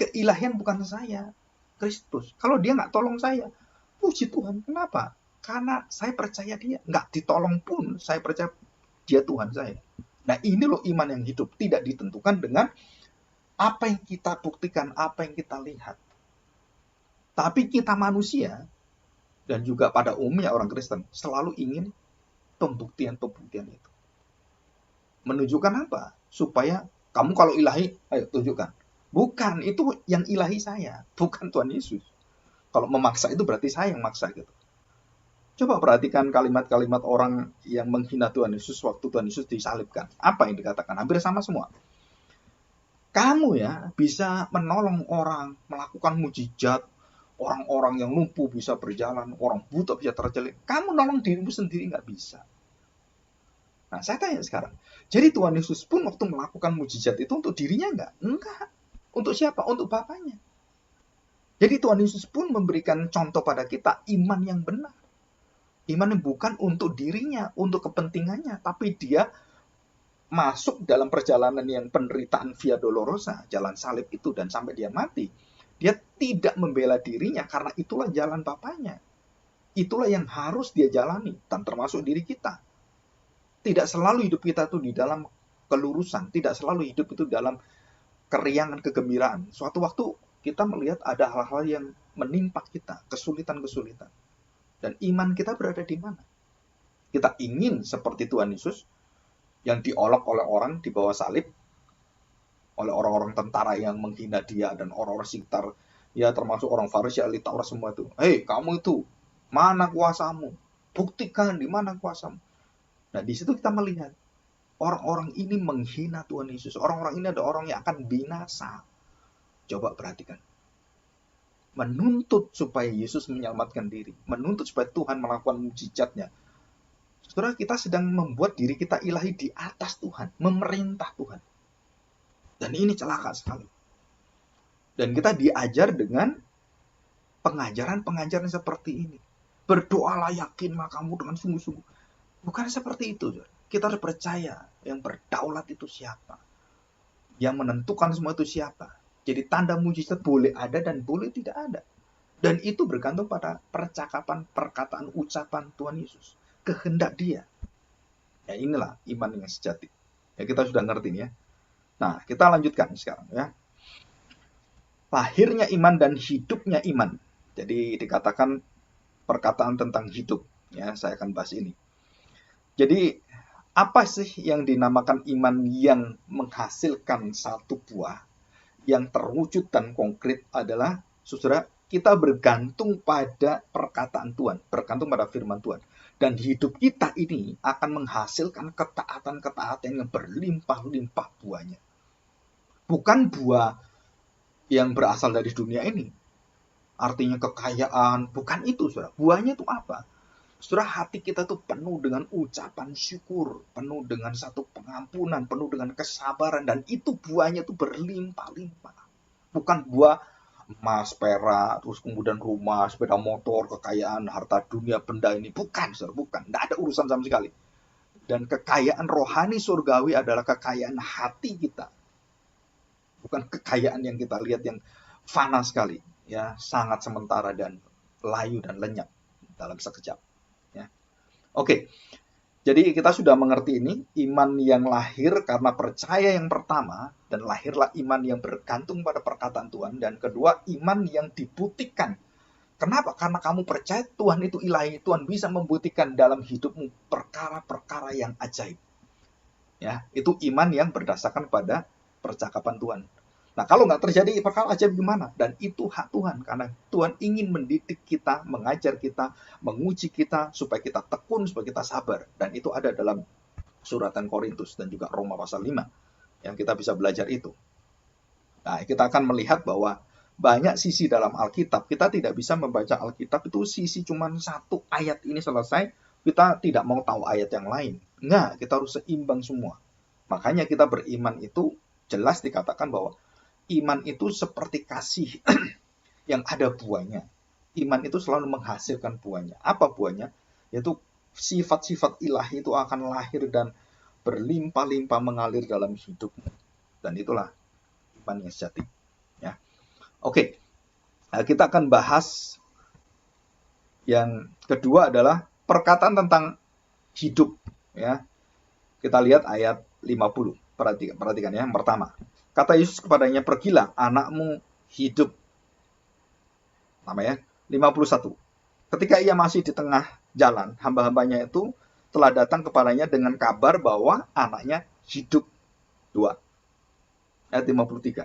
Keilahian bukan saya, Kristus. Kalau dia nggak tolong saya, puji Tuhan. Kenapa? Karena saya percaya dia. Nggak ditolong pun, saya percaya dia Tuhan saya. Nah ini loh iman yang hidup. Tidak ditentukan dengan apa yang kita buktikan, apa yang kita lihat. Tapi kita manusia, dan juga pada umumnya orang Kristen, selalu ingin pembuktian-pembuktian itu. Menunjukkan apa? Supaya kamu kalau ilahi, ayo tunjukkan. Bukan, itu yang ilahi saya, bukan Tuhan Yesus. Kalau memaksa itu berarti saya yang maksa gitu. Coba perhatikan kalimat-kalimat orang yang menghina Tuhan Yesus waktu Tuhan Yesus disalibkan. Apa yang dikatakan? Hampir sama semua. Kamu ya bisa menolong orang, melakukan mujizat, orang-orang yang lumpuh bisa berjalan, orang buta bisa terjalan. Kamu nolong dirimu sendiri nggak bisa. Nah, saya tanya sekarang. Jadi Tuhan Yesus pun waktu melakukan mujizat itu untuk dirinya nggak? Enggak. Untuk siapa? Untuk Bapaknya. Jadi Tuhan Yesus pun memberikan contoh pada kita iman yang benar. Iman yang bukan untuk dirinya, untuk kepentingannya. Tapi dia masuk dalam perjalanan yang penderitaan Via Dolorosa, jalan salib itu, dan sampai dia mati. Dia tidak membela dirinya karena itulah jalan Bapaknya. Itulah yang harus dia jalani, dan termasuk diri kita. Tidak selalu hidup kita itu di dalam kelurusan, tidak selalu hidup itu dalam keriangan, kegembiraan. Suatu waktu kita melihat ada hal-hal yang menimpa kita, kesulitan-kesulitan. Dan iman kita berada di mana? Kita ingin seperti Tuhan Yesus, yang diolok oleh orang di bawah salib, oleh orang-orang tentara yang menghina dia dan orang-orang sekitar, ya termasuk orang Farisi, ahli Taurat semua itu. Hei, kamu itu, mana kuasamu? Buktikan di mana kuasamu. Nah, di situ kita melihat orang-orang ini menghina Tuhan Yesus. Orang-orang ini ada orang yang akan binasa. Coba perhatikan. Menuntut supaya Yesus menyelamatkan diri. Menuntut supaya Tuhan melakukan mujizatnya. Saudara, kita sedang membuat diri kita ilahi di atas Tuhan. Memerintah Tuhan. Dan ini celaka sekali. Dan kita diajar dengan pengajaran-pengajaran seperti ini. Berdoalah, yakinlah kamu dengan sungguh-sungguh. Bukan seperti itu. Kita harus percaya yang berdaulat itu siapa. Yang menentukan semua itu siapa. Jadi tanda mujizat boleh ada dan boleh tidak ada. Dan itu bergantung pada percakapan, perkataan, ucapan Tuhan Yesus. Kehendak dia. Ya inilah iman yang sejati. Ya kita sudah ngerti nih ya. Nah, kita lanjutkan sekarang ya. Lahirnya iman dan hidupnya iman. Jadi dikatakan perkataan tentang hidup. Ya, saya akan bahas ini. Jadi, apa sih yang dinamakan iman yang menghasilkan satu buah yang terwujud dan konkret adalah, saudara, kita bergantung pada perkataan Tuhan, bergantung pada firman Tuhan. Dan hidup kita ini akan menghasilkan ketaatan-ketaatan yang berlimpah-limpah buahnya. Bukan buah yang berasal dari dunia ini. Artinya kekayaan, bukan itu, saudara. Buahnya itu apa? Saudara, hati kita tuh penuh dengan ucapan syukur, penuh dengan satu pengampunan, penuh dengan kesabaran, dan itu buahnya tuh berlimpah-limpah. Bukan buah emas, perak, terus kemudian rumah, sepeda motor, kekayaan, harta dunia, benda ini. Bukan, saudara, bukan. Tidak ada urusan sama sekali. Dan kekayaan rohani surgawi adalah kekayaan hati kita. Bukan kekayaan yang kita lihat yang fana sekali, ya, sangat sementara dan layu dan lenyap dalam sekejap. Ya. Oke, jadi kita sudah mengerti ini, iman yang lahir karena percaya yang pertama, dan lahirlah iman yang bergantung pada perkataan Tuhan, dan kedua, iman yang dibuktikan. Kenapa? Karena kamu percaya Tuhan itu ilahi, Tuhan bisa membuktikan dalam hidupmu perkara-perkara yang ajaib. Ya, itu iman yang berdasarkan pada percakapan Tuhan. Nah, kalau nggak terjadi perkara ajaib gimana? Dan itu hak Tuhan, karena Tuhan ingin mendidik kita, mengajar kita, menguji kita, supaya kita tekun, supaya kita sabar. Dan itu ada dalam suratan Korintus dan juga Roma pasal 5, yang kita bisa belajar itu. Nah, kita akan melihat bahwa banyak sisi dalam Alkitab. Kita tidak bisa membaca Alkitab itu sisi cuma satu ayat ini selesai, kita tidak mau tahu ayat yang lain. Enggak, kita harus seimbang semua. Makanya kita beriman itu jelas dikatakan bahwa iman itu seperti kasih yang ada buahnya. Iman itu selalu menghasilkan buahnya. Apa buahnya? Yaitu sifat-sifat ilahi itu akan lahir dan berlimpah-limpah mengalir dalam hidupmu. Dan itulah iman yang sejati. Ya. Oke, kita akan bahas yang kedua adalah perkataan tentang hidup. Ya. Kita lihat ayat 50. Perhatikan ya, yang pertama. Kata Yesus kepadanya, pergilah, anakmu hidup. Namanya 51. Ketika ia masih di tengah jalan, hamba-hambanya itu telah datang kepadanya dengan kabar bahwa anaknya hidup. 2. Ayat 53.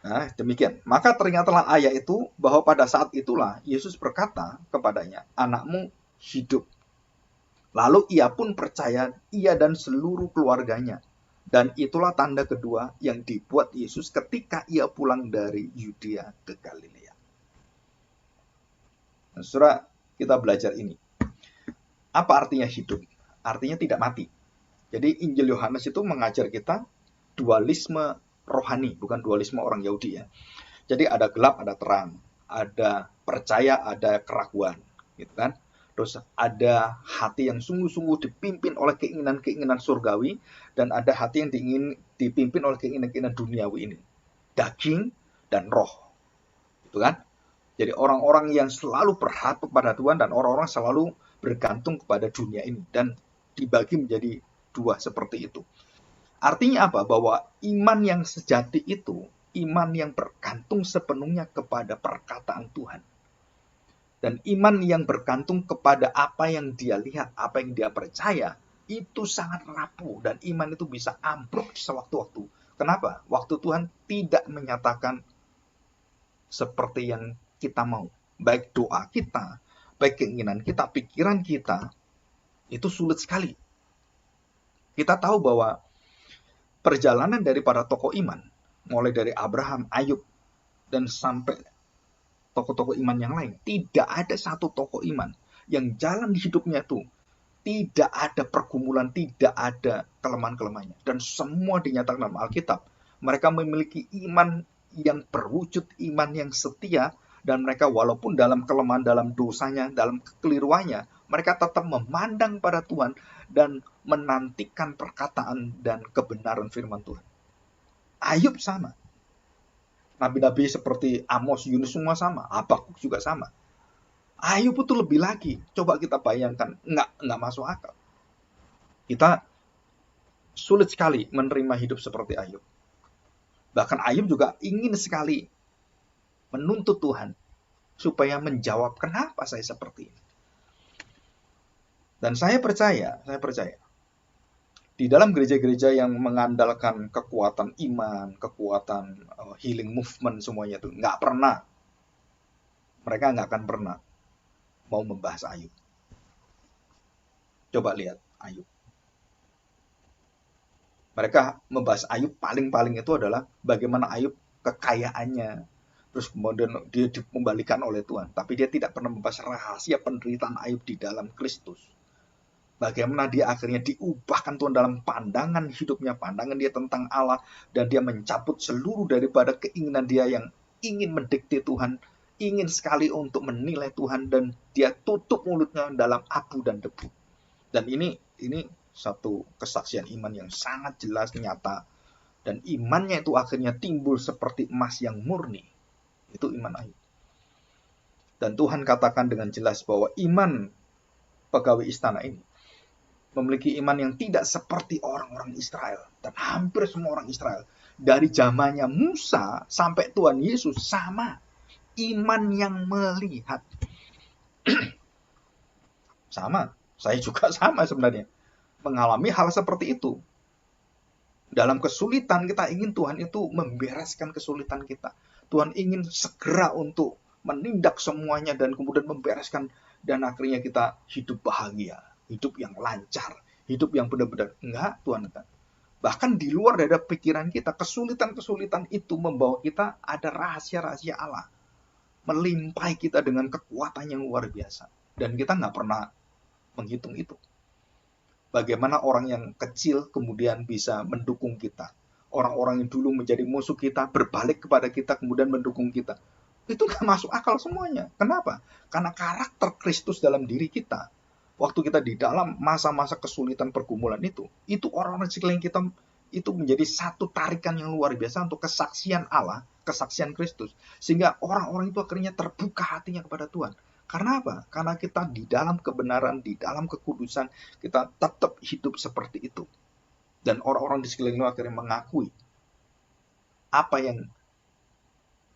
Nah, demikian. Maka teringatlah ayah itu bahwa pada saat itulah Yesus berkata kepadanya, anakmu hidup. Lalu ia pun percaya, ia dan seluruh keluarganya. Dan itulah tanda kedua yang dibuat Yesus ketika ia pulang dari Yudea ke Galilea. Nah, saudara, kita belajar ini. Apa artinya hidup? Artinya tidak mati. Jadi Injil Yohanes itu mengajar kita dualisme rohani, bukan dualisme orang Yahudi ya. Jadi ada gelap, ada terang, ada percaya, ada keraguan, gitu kan? Terus ada hati yang sungguh-sungguh dipimpin oleh keinginan-keinginan surgawi, dan ada hati yang dipimpin oleh keinginan-keinginan duniawi ini. Daging dan roh. Gitu kan? Jadi orang-orang yang selalu berharap kepada Tuhan dan orang-orang selalu bergantung kepada dunia ini. Dan dibagi menjadi dua seperti itu. Artinya apa? Bahwa iman yang sejati itu, iman yang bergantung sepenuhnya kepada perkataan Tuhan. Dan iman yang bergantung kepada apa yang dia lihat, apa yang dia percaya, itu sangat rapuh. Dan iman itu bisa ambruk sewaktu-waktu. Kenapa? Waktu Tuhan tidak menyatakan seperti yang kita mau. Baik doa kita, baik keinginan kita, pikiran kita, itu sulit sekali. Kita tahu bahwa perjalanan dari para tokoh iman, mulai dari Abraham, Ayub, dan sampai tokoh-tokoh iman yang lain, tidak ada satu tokoh iman yang jalan di hidupnya itu tidak ada pergumulan, tidak ada kelemahan-kelemahannya. Dan semua dinyatakan dalam Alkitab. Mereka memiliki iman yang berwujud, iman yang setia, dan mereka walaupun dalam kelemahan, dalam dosanya, dalam kekeliruannya, mereka tetap memandang pada Tuhan dan menantikan perkataan dan kebenaran firman Tuhan. Ayub sama. Nabi-nabi seperti Amos, Yunus semua sama. Habakuk juga sama. Ayub itu lebih lagi. Coba kita bayangkan. Nggak masuk akal. Kita sulit sekali menerima hidup seperti Ayub. Bahkan Ayub juga ingin sekali menuntut Tuhan supaya menjawab kenapa saya seperti ini. Dan saya percaya di dalam gereja-gereja yang mengandalkan kekuatan iman, kekuatan healing movement semuanya itu, mereka nggak akan pernah mau membahas Ayub. Coba lihat Ayub. Mereka membahas Ayub paling-paling itu adalah bagaimana Ayub kekayaannya, terus kemudian dia dikembalikan oleh Tuhan. Tapi dia tidak pernah membahas rahasia penderitaan Ayub di dalam Kristus. Bagaimana dia akhirnya diubahkan Tuhan dalam pandangan hidupnya, pandangan dia tentang Allah, dan dia mencabut seluruh daripada keinginan dia yang ingin mendikte Tuhan, ingin sekali untuk menilai Tuhan, dan dia tutup mulutnya dalam abu dan debu. Dan ini satu kesaksian iman yang sangat jelas, nyata, dan imannya itu akhirnya timbul seperti emas yang murni. Itu iman Ayub. Dan Tuhan katakan dengan jelas bahwa iman pegawai istana ini memiliki iman yang tidak seperti orang-orang Israel. Dan hampir semua orang Israel, dari zamannya Musa sampai Tuhan Yesus, sama. Iman yang melihat. Sama. Saya juga sama sebenarnya. Mengalami hal seperti itu. Dalam kesulitan kita ingin Tuhan itu membereskan kesulitan kita. Tuhan ingin segera untuk menindak semuanya dan kemudian membereskan, dan akhirnya kita hidup bahagia, hidup yang lancar, hidup yang benar-benar. Enggak, Tuhan. Bahkan di luar dari pikiran kita, kesulitan-kesulitan itu membawa kita ada rahasia-rahasia Allah. Melimpahi kita dengan kekuatan yang luar biasa. Dan kita nggak pernah menghitung itu. Bagaimana orang yang kecil kemudian bisa mendukung kita. Orang-orang yang dulu menjadi musuh kita berbalik kepada kita kemudian mendukung kita. Itu nggak masuk akal semuanya. Kenapa? Karena karakter Kristus dalam diri kita. Waktu kita di dalam masa-masa kesulitan pergumulan itu orang-orang sekeliling kita itu menjadi satu tarikan yang luar biasa untuk kesaksian Allah, kesaksian Kristus. Sehingga orang-orang itu akhirnya terbuka hatinya kepada Tuhan. Karena apa? Karena kita di dalam kebenaran, di dalam kekudusan, kita tetap hidup seperti itu. Dan orang-orang di sekeliling itu akhirnya mengakui apa yang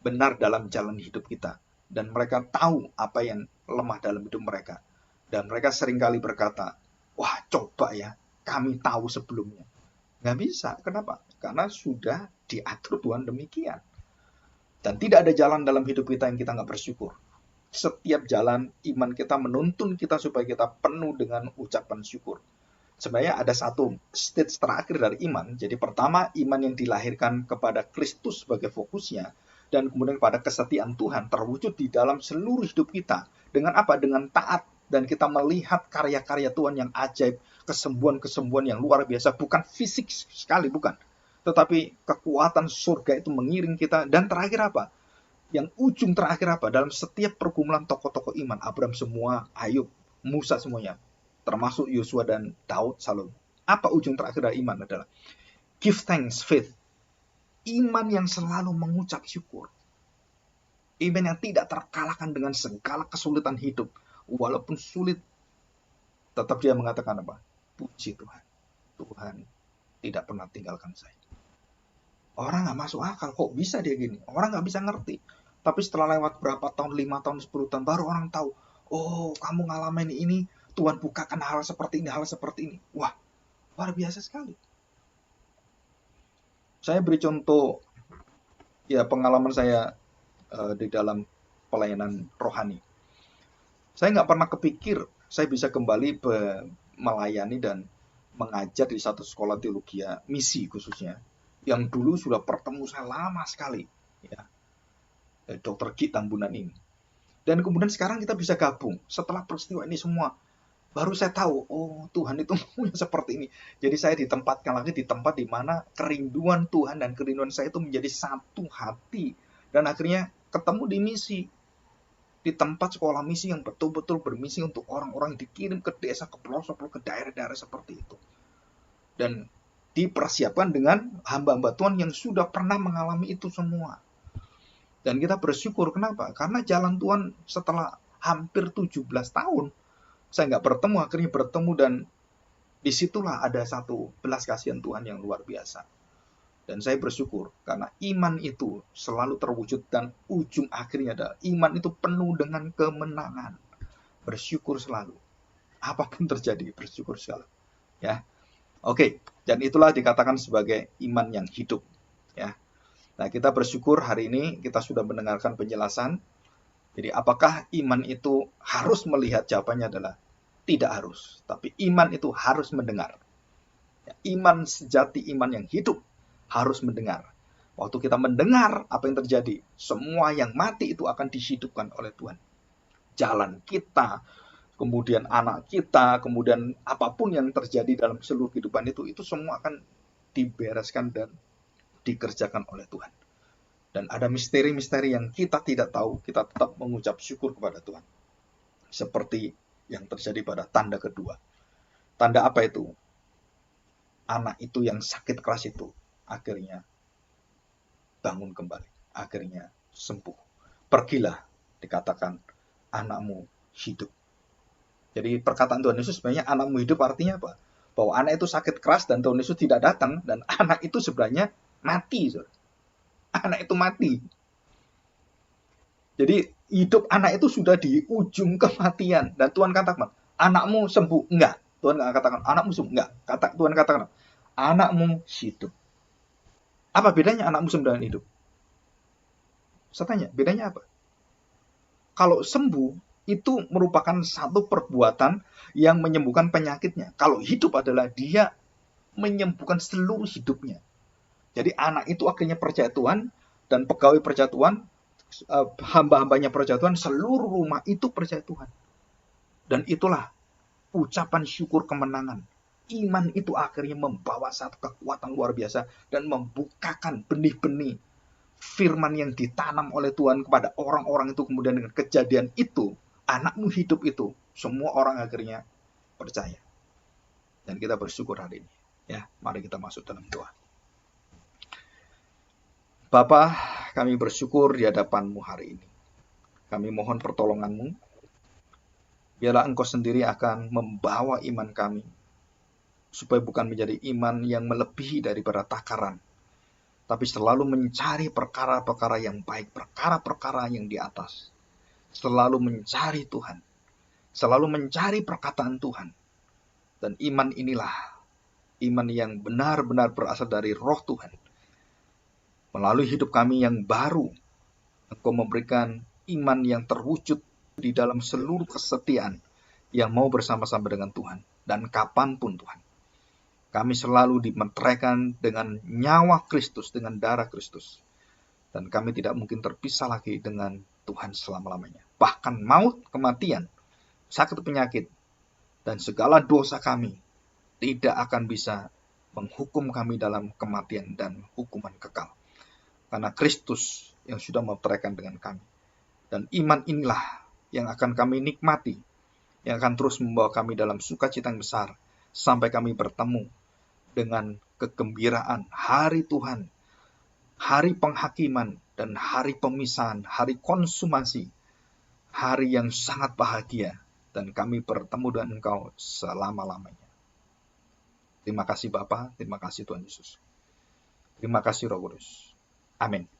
benar dalam jalan hidup kita. Dan mereka tahu apa yang lemah dalam hidup mereka. Dan mereka seringkali berkata, wah coba ya, kami tahu sebelumnya. Nggak bisa. Kenapa? Karena sudah diatur Tuhan demikian. Dan tidak ada jalan dalam hidup kita yang kita nggak bersyukur. Setiap jalan iman kita menuntun kita supaya kita penuh dengan ucapan syukur. Sebenarnya ada satu stage terakhir dari iman. Jadi pertama, iman yang dilahirkan kepada Kristus sebagai fokusnya, dan kemudian kepada kesetiaan Tuhan terwujud di dalam seluruh hidup kita. Dengan apa? Dengan taat. Dan kita melihat karya-karya Tuhan yang ajaib, kesembuhan-kesembuhan yang luar biasa, bukan fisik sekali, bukan. Tetapi kekuatan surga itu mengiring kita. Dan terakhir apa? Yang ujung terakhir apa? Dalam setiap pergumulan tokoh-tokoh iman, Abraham semua, Ayub, Musa semuanya, termasuk Yosua dan Daud, Salomo. Apa ujung terakhir dari iman adalah give thanks, faith. Iman yang selalu mengucap syukur. Iman yang tidak terkalahkan dengan segala kesulitan hidup. Walaupun sulit, tetap dia mengatakan apa? Puji Tuhan. Tuhan tidak pernah tinggalkan saya. Orang nggak masuk akal, kok bisa dia gini? Orang nggak bisa ngerti. Tapi setelah lewat berapa tahun, 5 tahun, 10 tahun, baru orang tahu, oh kamu ngalamin ini, Tuhan bukakan hal seperti ini, hal seperti ini. Wah, luar biasa sekali. Saya beri contoh, ya pengalaman saya di dalam pelayanan rohani. Saya nggak pernah kepikir saya bisa kembali melayani dan mengajar di satu sekolah teologi misi khususnya, yang dulu sudah bertemu saya lama sekali, ya, Dr. Ki Tambunan ini. Dan kemudian sekarang kita bisa gabung. Setelah peristiwa ini semua, baru saya tahu, oh Tuhan itu punya seperti ini. Jadi saya ditempatkan lagi di tempat di mana kerinduan Tuhan dan kerinduan saya itu menjadi satu hati. Dan akhirnya ketemu di misi. Di tempat sekolah misi yang betul-betul bermisi untuk orang-orang yang dikirim ke desa, ke pelosok, ke daerah-daerah seperti itu. Dan dipersiapkan dengan hamba-hamba Tuhan yang sudah pernah mengalami itu semua. Dan kita bersyukur, kenapa? Karena jalan Tuhan setelah hampir 17 tahun, saya nggak bertemu, akhirnya bertemu, dan disitulah ada satu belas kasihan Tuhan yang luar biasa. Dan saya bersyukur, karena iman itu selalu terwujud, dan ujung akhirnya adalah iman itu penuh dengan kemenangan. Bersyukur selalu. Apapun terjadi, bersyukur selalu. Ya, oke, dan itulah dikatakan sebagai iman yang hidup. Ya. Nah, kita bersyukur hari ini kita sudah mendengarkan penjelasan. Jadi, apakah iman itu harus melihat? Jawabannya adalah tidak harus. Tapi iman itu harus mendengar. Ya, iman sejati, iman yang hidup harus mendengar. Waktu kita mendengar, apa yang terjadi? Semua yang mati itu akan dihidupkan oleh Tuhan. Jalan kita, kemudian anak kita, kemudian apapun yang terjadi dalam seluruh kehidupan itu semua akan dibereskan dan dikerjakan oleh Tuhan. Dan ada misteri-misteri yang kita tidak tahu, kita tetap mengucap syukur kepada Tuhan. Seperti yang terjadi pada tanda kedua. Tanda apa itu? Anak itu yang sakit keras itu akhirnya bangun kembali, akhirnya sembuh. Pergilah, dikatakan, anakmu hidup. Jadi perkataan Tuhan Yesus sebenarnya anakmu hidup artinya apa? Bahwa anak itu sakit keras dan Tuhan Yesus tidak datang, dan anak itu sebenarnya mati. Anak itu mati. Jadi hidup anak itu sudah di ujung kematian. Dan Tuhan katakan, anakmu sembuh. Enggak. Tuhan nggak katakan, anakmu sembuh. Enggak. Tuhan katakan, anakmu hidup. Apa bedanya anak musuh dengan hidup? Saya tanya, bedanya apa? Kalau sembuh, itu merupakan satu perbuatan yang menyembuhkan penyakitnya. Kalau hidup adalah dia menyembuhkan seluruh hidupnya. Jadi anak itu akhirnya percaya Tuhan, dan pegawai percaya Tuhan, hamba-hambanya percaya Tuhan, seluruh rumah itu percaya Tuhan. Dan itulah ucapan syukur kemenangan. Iman itu akhirnya membawa satu kekuatan luar biasa dan membukakan benih-benih firman yang ditanam oleh Tuhan kepada orang-orang itu. Kemudian dengan kejadian itu, anakmu hidup itu, semua orang akhirnya percaya. Dan kita bersyukur hari ini. Ya, mari kita masuk dalam doa. Bapa, kami bersyukur di hadapan-Mu hari ini. Kami mohon pertolongan-Mu. Biarlah Engkau sendiri akan membawa iman kami, supaya bukan menjadi iman yang melebihi daripada takaran, tapi selalu mencari perkara-perkara yang baik, perkara-perkara yang di atas. Selalu mencari Tuhan, selalu mencari perkataan Tuhan. Dan iman inilah iman yang benar-benar berasal dari Roh Tuhan. Melalui hidup kami yang baru, Engkau memberikan iman yang terwujud di dalam seluruh kesetiaan yang mau bersama-sama dengan Tuhan. Dan kapanpun Tuhan, kami selalu dimeteraikan dengan nyawa Kristus, dengan darah Kristus. Dan kami tidak mungkin terpisah lagi dengan Tuhan selama-lamanya. Bahkan maut, kematian, sakit penyakit, dan segala dosa kami tidak akan bisa menghukum kami dalam kematian dan hukuman kekal. Karena Kristus yang sudah memeteraikan dengan kami. Dan iman inilah yang akan kami nikmati, yang akan terus membawa kami dalam sukacita yang besar, sampai kami bertemu dengan kegembiraan hari Tuhan, hari penghakiman, dan hari pemisahan, hari konsumasi, hari yang sangat bahagia, dan kami bertemu dengan Engkau selama-lamanya. Terima kasih Bapa, terima kasih Tuhan Yesus. Terima kasih Roh Kudus. Amin.